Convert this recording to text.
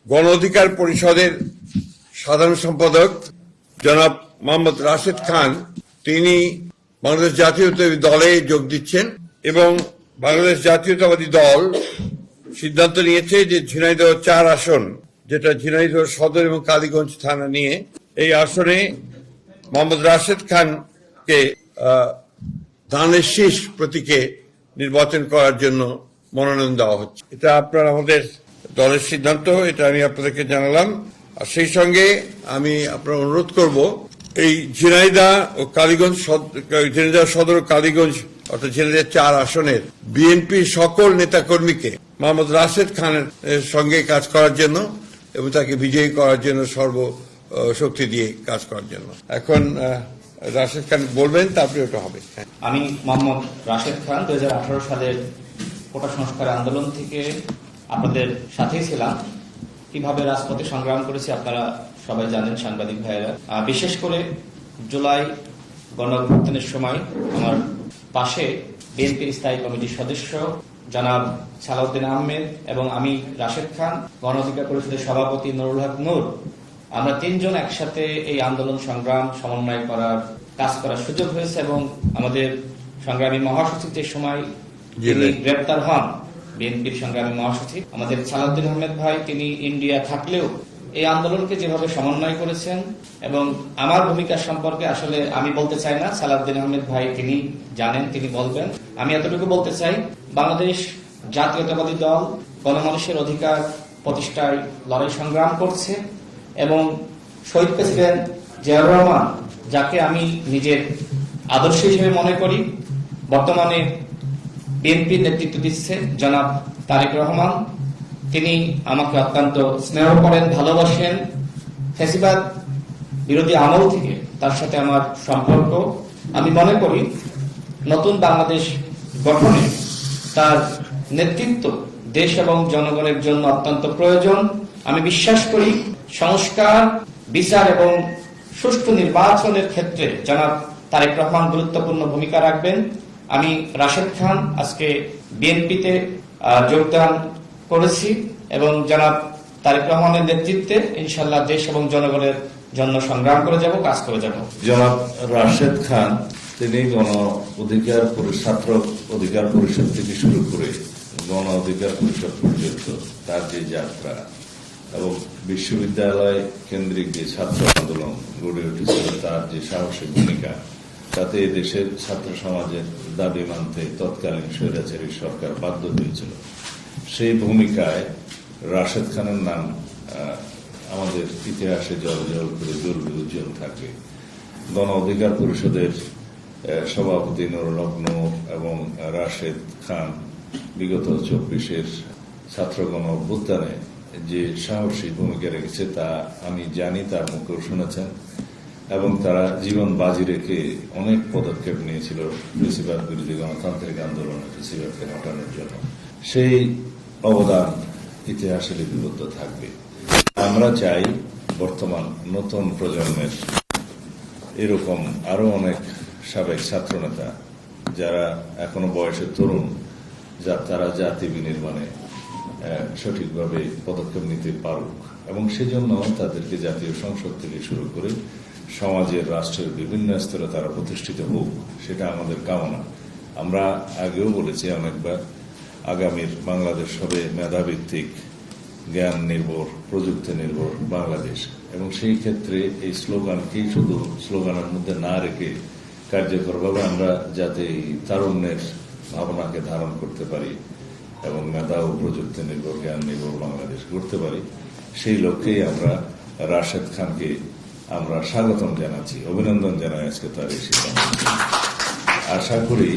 গণ অধিকার পরিষদের সাধারণ সম্পাদক জনাব মোহাম্মদ রাশেদ খান তিনি বাংলাদেশ জাতীয়তাবাদী দলে যোগ দিচ্ছেন এবং বাংলাদেশ জাতীয়তাবাদী দল সিদ্ধান্ত নিয়েছে যে ঝিনাইদহ 4 আসন, যেটা ঝিনাইদহ সদর এবং কালীগঞ্জ থানা নিয়ে, এই আসনে মোহাম্মদ রাশেদ খানকে ধানের শীষ প্রতীকে নির্বাচন করার জন্য মনোনয়ন দেওয়া হচ্ছে। এটা আপনার আমাদের দলের সিদ্ধান্ত, এটা আমি আপনাদেরকে জানালাম। আর সেই সঙ্গে আমি আপনার অনুরোধ করব, এই ঝিনাইদহ ও কালীগঞ্জ, ঝিনাইদহ সদর ও কালীগঞ্জ অর্থাৎ ঝিনাইদহ 4 আসনের বিএনপির সকল নেতাকর্মীকে মোহাম্মদ রাশেদ খানের সঙ্গে কাজ করার জন্য এবং তাকে বিজয়ী করার জন্য সর্বশক্তি দিয়ে কাজ করার জন্য। এখন রাশেদ খান বলবেন, তারপরে ওটা হবে। আমি মোহাম্মদ রাশেদ খান 2018 সালের কোটা সংস্কার আন্দোলন থেকে আপনাদের সাথেই ছিলাম। কিভাবে রাজপথে সংগ্রাম করেছি আপনারা সবাই জানেন, সাংবাদিক ভাইয়েরা। বিশেষ করে জুলাই গণঅভ্যুত্থানের সময় আমার পাশে বিএনপির স্থায়ী কমিটির সদস্য জনাব সালাউদ্দিন আহমেদ এবং আমি রাশেদ খান, গণ অধিকার পরিষদের সভাপতি নুরুল হক নূর, আমরা 3 জন একসাথে এই আন্দোলন সংগ্রাম সমন্বয় করার কাজ করার সুযোগ হয়েছে এবং আমাদের সংগ্রামী মহাসচিব যে সময় যিনি গ্রেপ্তার হন, বিএনপির সংগ্রামী মহাসচিব আমাদের সালাউদ্দিন আহমেদ ভাই, তিনি ইন্ডিয়া থাকলেও এই আন্দোলনকে যেভাবে সমন্বয় করেছেন এবং আমার ভূমিকা সম্পর্কে আসলে আমি বলতে চাই না, সালাউদ্দিন আহমেদ ভাই তিনি জানেন, তিনি বলবেন। আমি এতটুকু বলতে চাই, বাংলাদেশ জাতীয়তাবাদী দল গণমানুষের অধিকার প্রতিষ্ঠায় লড়াই সংগ্রাম করছে এবং শহীদ প্রেসিডেন্ট জিয়াউর রহমান, যাকে আমি নিজের আদর্শ হিসেবে মনে করি, বর্তমানে বিএনপির নেতৃত্ব দিচ্ছে জনাব তারেক রহমান, তিনি আমাকে অত্যন্ত স্নেহ করেন, ভালোবাসেন। ফ্যাসিবাদ বিরোধী আমল থেকে তার সাথে আমার সম্পর্ক। আমি মনে করি নতুন বাংলাদেশ গঠনে তার নেতৃত্ব দেশ এবং জনগণের জন্য অত্যন্ত প্রয়োজন। আমি বিশ্বাস করি সংস্কার, বিচার এবং সুষ্ঠু নির্বাচনের ক্ষেত্রে জনাব তারেক রহমান গুরুত্বপূর্ণ ভূমিকা রাখবেন। আমি রাশেদ খান আজকে বিএনপিতে যোগদান করেছি এবং জনাব তারেক রহমানের নেতৃত্বে ইনশাআল্লাহ দেশ এবং জনগণের জন্য সংগ্রাম করে যাব, কাজ করে যাব। জনাব রাশেদ খান তিনি গণ অধিকার ছাত্র অধিকার পরিষদ থেকে শুরু করে গণ অধিকার পরিষদ পর্যন্ত তার যে যাত্রা এবং বিশ্ববিদ্যালয় কেন্দ্রিক যে ছাত্র আন্দোলন গড়ে উঠেছিল, তার যে সাহসী ভূমিকা, তাতে দেশের ছাত্র সমাজের দাবি মানতে তৎকালীন স্বৈরাচারী সরকার বাধ্য হয়েছিল। সেই ভূমিকায় রাশেদ খানের নাম আমাদের ইতিহাসে জল করে জ্বলবে, উজ্জ্বল থাকবে। গণ অধিকার পরিষদের সভাপতি নুরুল হক নূর এবং রাশেদ খান বিগত 24-এর ছাত্র গণ অভ্যুত্থানে যে সাহসী ভূমিকা রেখেছে তা আমি জানি, তার মুখেও শুনেছেন এবং তারা জীবন বাজি রেখে অনেক পদক্ষেপ নিয়েছিল ফ্যাসিবাদ বিরোধী গণতান্ত্রিক আন্দোলনে ফ্যাসিবাদকে হটানোর জন্য। সেই অবদান ইতিহাসে লিপিবদ্ধ থাকবে। আমরা চাই বর্তমান নতুন প্রজন্মের এরকম আরো অনেক সাবেক ছাত্রনেতা যারা এখনো বয়সে তরুণ, তারা জাতি বিনির্মাণে সঠিকভাবে পদক্ষেপ নিতে পারুক এবং সেজন্য তাদেরকে জাতীয় সংসদ থেকে শুরু করে সমাজের, রাষ্ট্রের বিভিন্ন স্তরে তারা প্রতিষ্ঠিত হোক, সেটা আমাদের কামনা। আমরা আগেও বলেছি অনেকবার, আগামীর বাংলাদেশ হবে মেধাভিত্তিক, জ্ঞান নির্ভর, প্রযুক্তি নির্ভর বাংলাদেশ এবং সেই ক্ষেত্রে এই স্লোগানকেই শুধু স্লোগানের মধ্যে না রেখে কার্যকরভাবে আমরা যাতে এই তারুণ্যের ভাবনাকে ধারণ করতে পারি এবং মেধা ও প্রযুক্তি নির্ভর, জ্ঞান নির্ভর বাংলাদেশ গড়তে পারি, সেই লক্ষ্যেই আমরা রাশেদ খানকে আমরা স্বাগতম জানাচ্ছি, অভিনন্দন জানাই আজকে তার এই সিদ্ধান্ত। আশা করি